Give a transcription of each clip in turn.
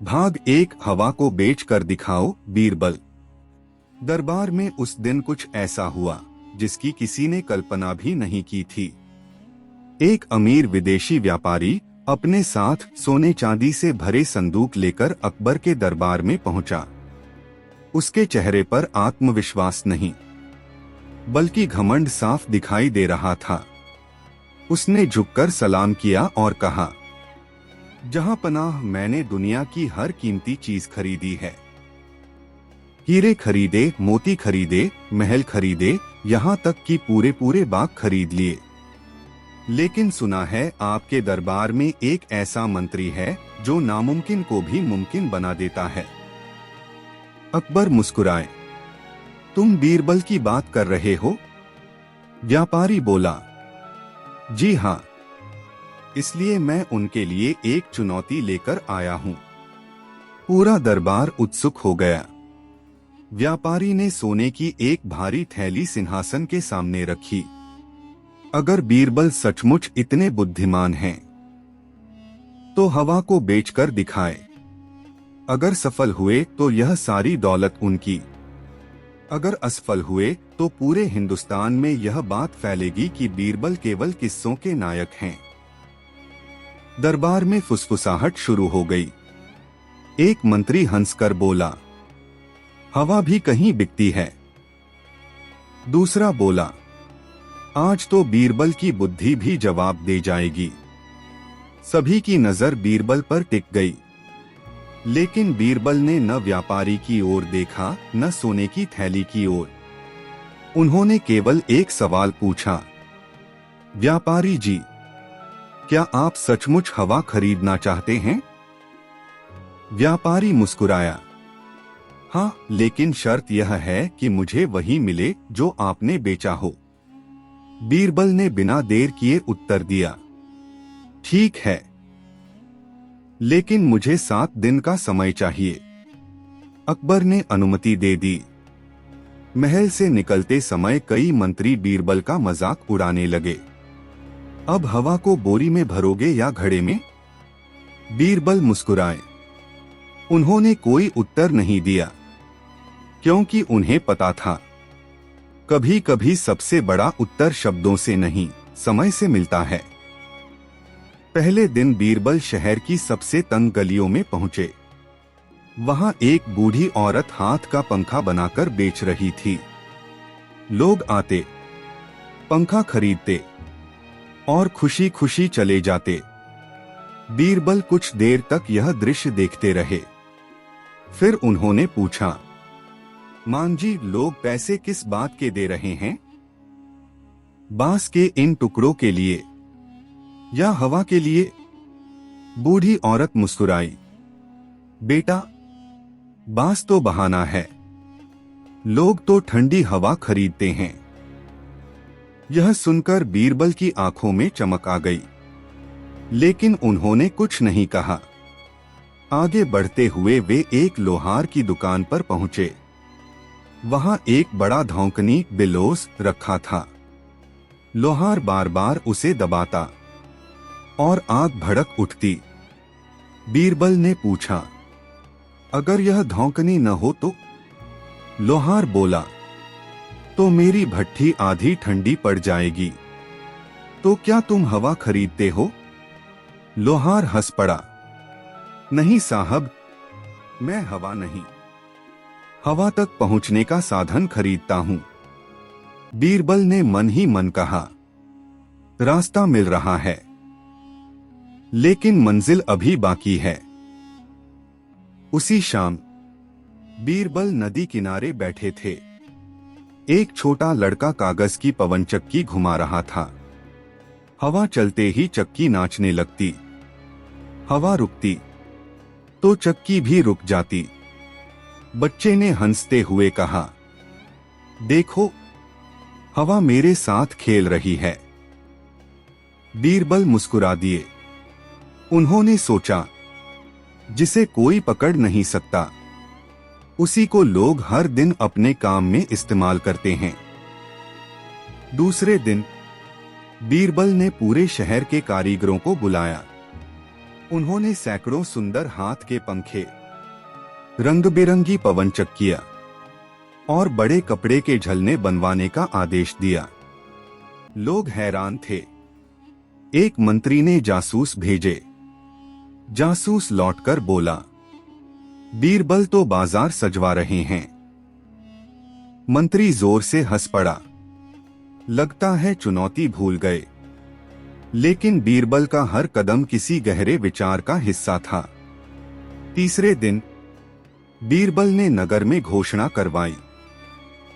भाग 1 हवा को बेच कर दिखाओ बीरबल। दरबार में उस दिन कुछ ऐसा हुआ जिसकी किसी ने कल्पना भी नहीं की थी। एक अमीर विदेशी व्यापारी अपने साथ सोने चांदी से भरे संदूक लेकर अकबर के दरबार में पहुंचा। उसके चेहरे पर आत्मविश्वास नहीं बल्कि घमंड साफ दिखाई दे रहा था। उसने झुककर सलाम किया और कहा, जहां पनाह मैंने दुनिया की हर कीमती चीज खरीदी है। हीरे खरीदे, मोती खरीदे, महल खरीदे, यहाँ तक कि पूरे पूरे बाग खरीद लिए। लेकिन सुना है आपके दरबार में एक ऐसा मंत्री है जो नामुमकिन को भी मुमकिन बना देता है। अकबर मुस्कुराए, तुम बीरबल की बात कर रहे हो? व्यापारी बोला, जी हाँ, इसलिए मैं उनके लिए एक चुनौती लेकर आया हूं। पूरा दरबार उत्सुक हो गया। व्यापारी ने सोने की एक भारी थैली सिंहासन के सामने रखी। अगर बीरबल सचमुच इतने बुद्धिमान हैं, तो हवा को बेचकर दिखाए। अगर सफल हुए तो यह सारी दौलत उनकी। अगर असफल हुए तो पूरे हिंदुस्तान में यह बात फैलेगी कि बीरबल केवल किस्सों के नायक हैं। दरबार में फुसफुसाहट शुरू हो गई। एक मंत्री हंसकर बोला, हवा भी कहीं बिकती है। दूसरा बोला, आज तो बीरबल की बुद्धि भी जवाब दे जाएगी। सभी की नजर बीरबल पर टिक गई। लेकिन बीरबल ने न व्यापारी की ओर देखा न सोने की थैली की ओर। उन्होंने केवल एक सवाल पूछा, व्यापारी जी, क्या आप सचमुच हवा खरीदना चाहते हैं? व्यापारी मुस्कुराया, हाँ, लेकिन शर्त यह है कि मुझे वही मिले जो आपने बेचा हो। बीरबल ने बिना देर किए उत्तर दिया, ठीक है, लेकिन मुझे 7 दिन का समय चाहिए। अकबर ने अनुमति दे दी। महल से निकलते समय कई मंत्री बीरबल का मजाक उड़ाने लगे। अब हवा को बोरी में भरोगे या घड़े में? बीरबल मुस्कुराए। उन्होंने कोई उत्तर नहीं दिया, क्योंकि उन्हें पता था, कभी कभी सबसे बड़ा उत्तर शब्दों से नहीं, समय से मिलता है। पहले दिन बीरबल शहर की सबसे तंग गलियों में पहुंचे। वहां एक बूढ़ी औरत हाथ का पंखा बनाकर बेच रही थी। लोग आते, पंखा खरीदते और खुशी खुशी चले जाते। बीरबल कुछ देर तक यह दृश्य देखते रहे। फिर उन्होंने पूछा, मान जी, लोग पैसे किस बात के दे रहे हैं? बांस के इन टुकड़ों के लिए या हवा के लिए? बूढ़ी औरत मुस्कुराई, बेटा, बांस तो बहाना है, लोग तो ठंडी हवा खरीदते हैं। यह सुनकर बीरबल की आंखों में चमक आ गई, लेकिन उन्होंने कुछ नहीं कहा। आगे बढ़ते हुए वे एक लोहार की दुकान पर पहुंचे। वहां एक बड़ा धौंकनी बिलोस रखा था। लोहार बार बार उसे दबाता और आग भड़क उठती। बीरबल ने पूछा, अगर यह धौंकनी न हो तो? लोहार बोला, तो मेरी भट्ठी आधी ठंडी पड़ जाएगी। तो क्या तुम हवा खरीदते हो? लोहार हंस पड़ा, नहीं साहब, मैं हवा नहीं, हवा तक पहुंचने का साधन खरीदता हूं। बीरबल ने मन ही मन कहा, रास्ता मिल रहा है, लेकिन मंजिल अभी बाकी है। उसी शाम बीरबल नदी किनारे बैठे थे। एक छोटा लड़का कागज की पवन चक्की घुमा रहा था। हवा चलते ही चक्की नाचने लगती। हवा रुकती तो चक्की भी रुक जाती। बच्चे ने हंसते हुए कहा, देखो, हवा मेरे साथ खेल रही है। बीरबल मुस्कुरा दिए। उन्होंने सोचा, जिसे कोई पकड़ नहीं सकता, उसी को लोग हर दिन अपने काम में इस्तेमाल करते हैं। दूसरे दिन बीरबल ने पूरे शहर के कारीगरों को बुलाया। उन्होंने सैकड़ों सुंदर हाथ के पंखे, रंग बिरंगी पवन चक्कियां और बड़े कपड़े के झलने बनवाने का आदेश दिया। लोग हैरान थे। एक मंत्री ने जासूस भेजे। जासूस लौटकर बोला, बीरबल तो बाजार सजवा रहे हैं। मंत्री जोर से हंस पड़ा। लगता है चुनौती भूल गए। लेकिन बीरबल का हर कदम किसी गहरे विचार का हिस्सा था। तीसरे दिन बीरबल ने नगर में घोषणा करवाई,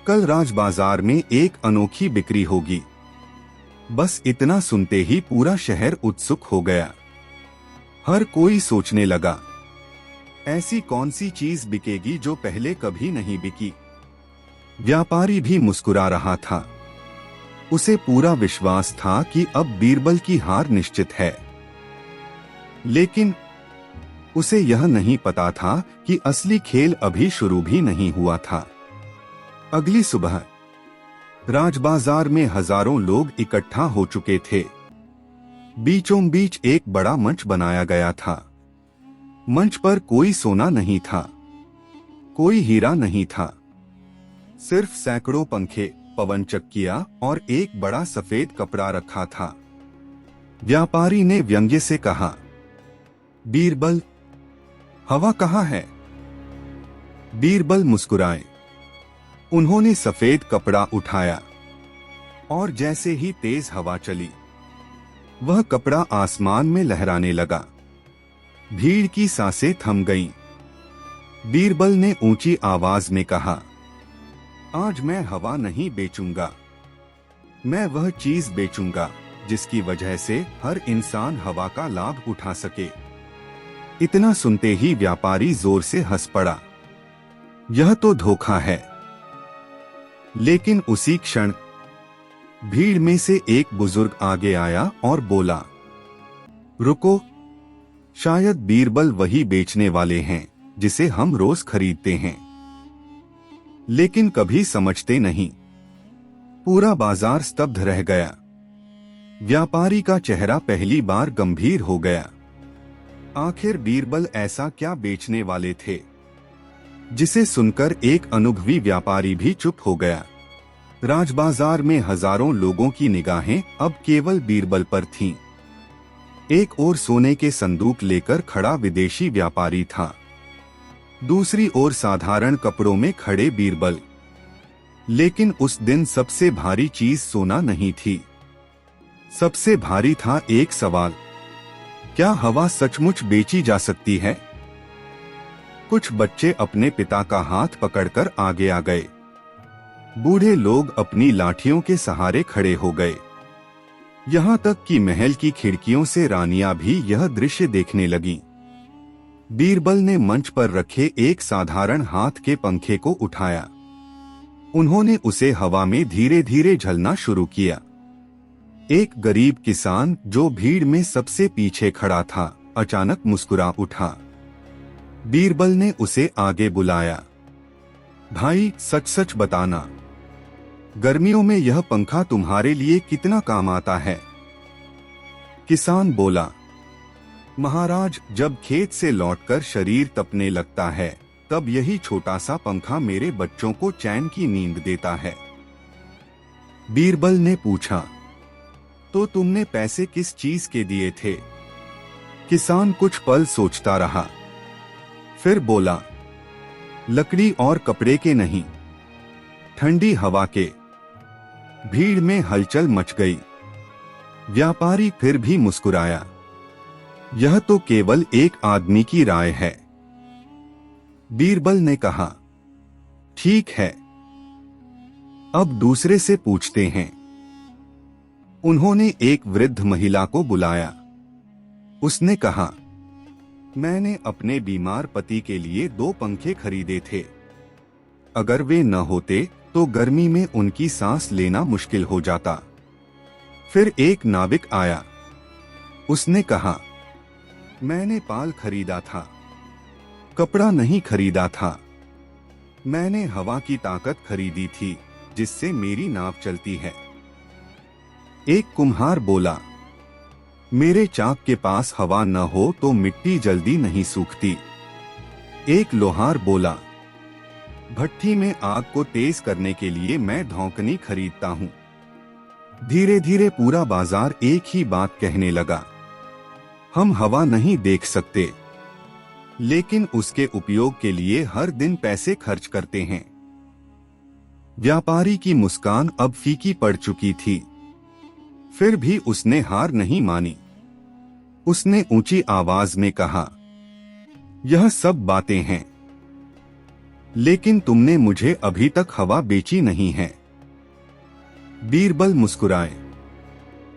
कल राज बाजार में एक अनोखी बिक्री होगी। बस इतना सुनते ही पूरा शहर उत्सुक हो गया। हर कोई सोचने लगा, ऐसी कौन सी चीज बिकेगी जो पहले कभी नहीं बिकी। व्यापारी भी मुस्कुरा रहा था। उसे पूरा विश्वास था कि अब बीरबल की हार निश्चित है। लेकिन उसे यह नहीं पता था कि असली खेल अभी शुरू भी नहीं हुआ था। अगली सुबह राजबाजार में हजारों लोग इकट्ठा हो चुके थे। बीचों बीच एक बड़ा मंच बनाया गया था। मंच पर कोई सोना नहीं था, कोई हीरा नहीं था, सिर्फ सैकड़ों पंखे, पवन चक्कियां और एक बड़ा सफेद कपड़ा रखा था। व्यापारी ने व्यंग्य से कहा, बीरबल, हवा कहाँ है? बीरबल मुस्कुराए। उन्होंने सफेद कपड़ा उठाया और जैसे ही तेज हवा चली, वह कपड़ा आसमान में लहराने लगा। भीड़ की सांसें थम गईं। बीरबल ने ऊंची आवाज में कहा, आज मैं हवा नहीं बेचूंगा, मैं वह चीज बेचूंगा जिसकी वजह से हर इंसान हवा का लाभ उठा सके। इतना सुनते ही व्यापारी जोर से हंस पड़ा। यह तो धोखा है। लेकिन उसी क्षण भीड़ में से एक बुजुर्ग आगे आया और बोला, रुको, शायद बीरबल वही बेचने वाले हैं जिसे हम रोज खरीदते हैं। लेकिन कभी समझते नहीं। पूरा बाजार स्तब्ध रह गया। व्यापारी का चेहरा पहली बार गंभीर हो गया। आखिर बीरबल ऐसा क्या बेचने वाले थे? जिसे सुनकर एक अनुभवी व्यापारी भी चुप हो गया। राजबाजार में हजारों लोगों की निगाहें अब केवल बीरबल पर थीं। एक ओर सोने के संदूक लेकर खड़ा विदेशी व्यापारी था, दूसरी ओर साधारण कपड़ों में खड़े बीरबल। लेकिन उस दिन सबसे भारी चीज सोना नहीं थी। सबसे भारी था एक सवाल, क्या हवा सचमुच बेची जा सकती है? कुछ बच्चे अपने पिता का हाथ पकड़कर आगे आ गए। बूढ़े लोग अपनी लाठियों के सहारे खड़े हो गए। यहाँ तक कि महल की खिड़कियों से रानियां भी यह दृश्य देखने लगीं। बीरबल ने मंच पर रखे एक साधारण हाथ के पंखे को उठाया। उन्होंने उसे हवा में धीरे धीरे झलना शुरू किया। एक गरीब किसान जो भीड़ में सबसे पीछे खड़ा था, अचानक मुस्कुरा उठा। बीरबल ने उसे आगे बुलाया। भाई, सच सच बताना, गर्मियों में यह पंखा तुम्हारे लिए कितना काम आता है? किसान बोला, महाराज, जब खेत से लौटकर शरीर तपने लगता है, तब यही छोटा सा पंखा मेरे बच्चों को चैन की नींद देता है। बीरबल ने पूछा, तो तुमने पैसे किस चीज के दिए थे? किसान कुछ पल सोचता रहा, फिर बोला, लकड़ी और कपड़े के नहीं, ठंडी हवा के। भीड़ में हलचल मच गई। व्यापारी फिर भी मुस्कुराया। यह तो केवल एक आदमी की राय है। बीरबल ने कहा, ठीक है, अब दूसरे से पूछते हैं। उन्होंने एक वृद्ध महिला को बुलाया। उसने कहा, मैंने अपने बीमार पति के लिए 2 पंखे खरीदे थे। अगर वे न होते तो गर्मी में उनकी सांस लेना मुश्किल हो जाता। फिर एक नाविक आया। उसने कहा, मैंने पाल खरीदा था, कपड़ा नहीं खरीदा था। मैंने हवा की ताकत खरीदी थी जिससे मेरी नाव चलती है। एक कुम्हार बोला, मेरे चाक के पास हवा न हो तो मिट्टी जल्दी नहीं सूखती। एक लोहार बोला, भट्ठी में आग को तेज करने के लिए मैं धौंकनी खरीदता हूँ। धीरे धीरे पूरा बाजार एक ही बात कहने लगा, हम हवा नहीं देख सकते, लेकिन उसके उपयोग के लिए हर दिन पैसे खर्च करते हैं। व्यापारी की मुस्कान अब फीकी पड़ चुकी थी, फिर भी उसने हार नहीं मानी। उसने ऊंची आवाज में कहा, यह सब बातें हैं, लेकिन तुमने मुझे अभी तक हवा बेची नहीं है। बीरबल मुस्कुराए।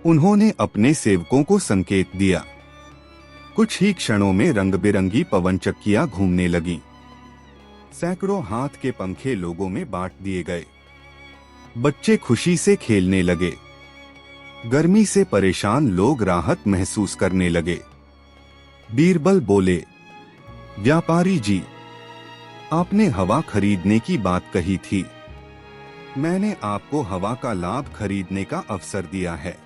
उन्होंने अपने सेवकों को संकेत दिया। कुछ ही क्षणों में रंग बिरंगी पवन चक्कियां घूमने लगीं। सैकड़ों हाथ के पंखे लोगों में बांट दिए गए। बच्चे खुशी से खेलने लगे। गर्मी से परेशान लोग राहत महसूस करने लगे। बीरबल बोले, व्यापारी जी, आपने हवा खरीदने की बात कही थी। मैंने आपको हवा का लाभ खरीदने का अवसर दिया है।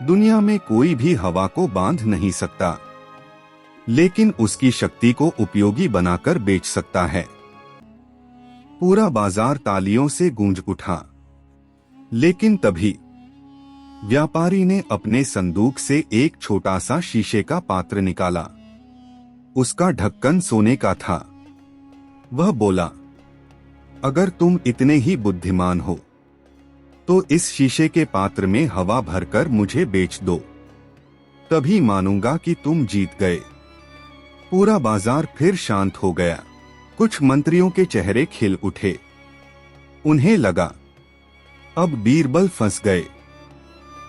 दुनिया में कोई भी हवा को बांध नहीं सकता, लेकिन उसकी शक्ति को उपयोगी बनाकर बेच सकता है। पूरा बाजार तालियों से गूंज उठा। लेकिन तभी व्यापारी ने अपने संदूक से एक छोटा सा शीशे का पात्र निकाला। उसका ढक्कन सोने का था। वह बोला, अगर तुम इतने ही बुद्धिमान हो तो इस शीशे के पात्र में हवा भरकर मुझे बेच दो, तभी मानूंगा कि तुम जीत गए। पूरा बाजार फिर शांत हो गया। कुछ मंत्रियों के चेहरे खिल उठे। उन्हें लगा अब बीरबल फंस गए।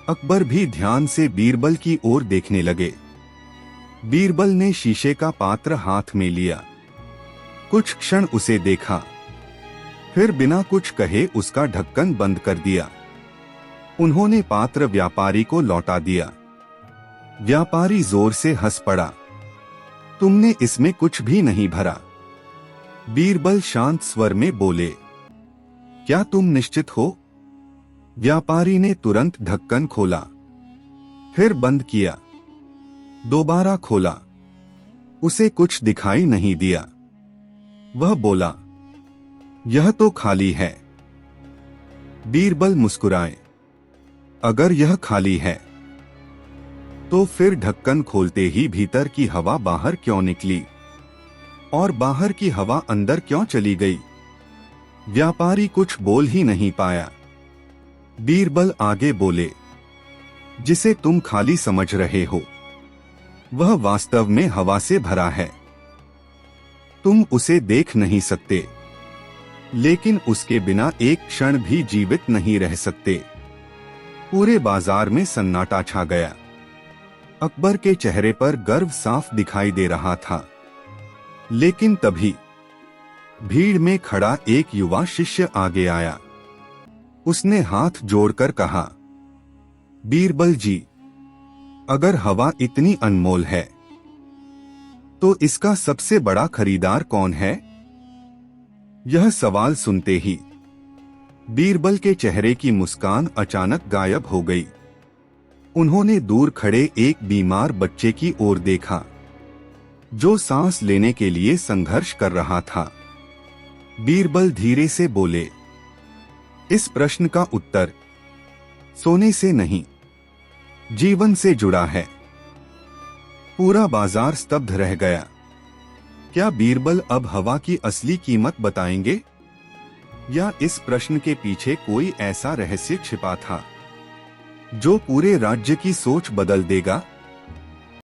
अकबर भी ध्यान से बीरबल की ओर देखने लगे। बीरबल ने शीशे का पात्र हाथ में लिया। कुछ क्षण उसे देखा, फिर बिना कुछ कहे उसका ढक्कन बंद कर दिया। उन्होंने पात्र व्यापारी को लौटा दिया। व्यापारी जोर से हंस पड़ा, तुमने इसमें कुछ भी नहीं भरा। बीरबल शांत स्वर में बोले, क्या तुम निश्चित हो? व्यापारी ने तुरंत ढक्कन खोला, फिर बंद किया, दोबारा खोला। उसे कुछ दिखाई नहीं दिया। वह बोला, यह तो खाली है। बीरबल मुस्कुराए, अगर यह खाली है तो फिर ढक्कन खोलते ही भीतर की हवा बाहर क्यों निकली और बाहर की हवा अंदर क्यों चली गई? व्यापारी कुछ बोल ही नहीं पाया। बीरबल आगे बोले, जिसे तुम खाली समझ रहे हो वह वास्तव में हवा से भरा है। तुम उसे देख नहीं सकते, लेकिन उसके बिना एक क्षण भी जीवित नहीं रह सकते। पूरे बाजार में सन्नाटा छा गया। अकबर के चेहरे पर गर्व साफ दिखाई दे रहा था। लेकिन तभी भीड़ में खड़ा एक युवा शिष्य आगे आया। उसने हाथ जोड़कर कहा, बीरबल जी, अगर हवा इतनी अनमोल है तो इसका सबसे बड़ा खरीदार कौन है? यह सवाल सुनते ही बीरबल के चेहरे की मुस्कान अचानक गायब हो गई। उन्होंने दूर खड़े एक बीमार बच्चे की ओर देखा, जो सांस लेने के लिए संघर्ष कर रहा था। बीरबल धीरे से बोले, इस प्रश्न का उत्तर सोने से नहीं, जीवन से जुड़ा है। पूरा बाजार स्तब्ध रह गया। क्या बीरबल अब हवा की असली कीमत बताएंगे, या इस प्रश्न के पीछे कोई ऐसा रहस्य छिपा था जो पूरे राज्य की सोच बदल देगा?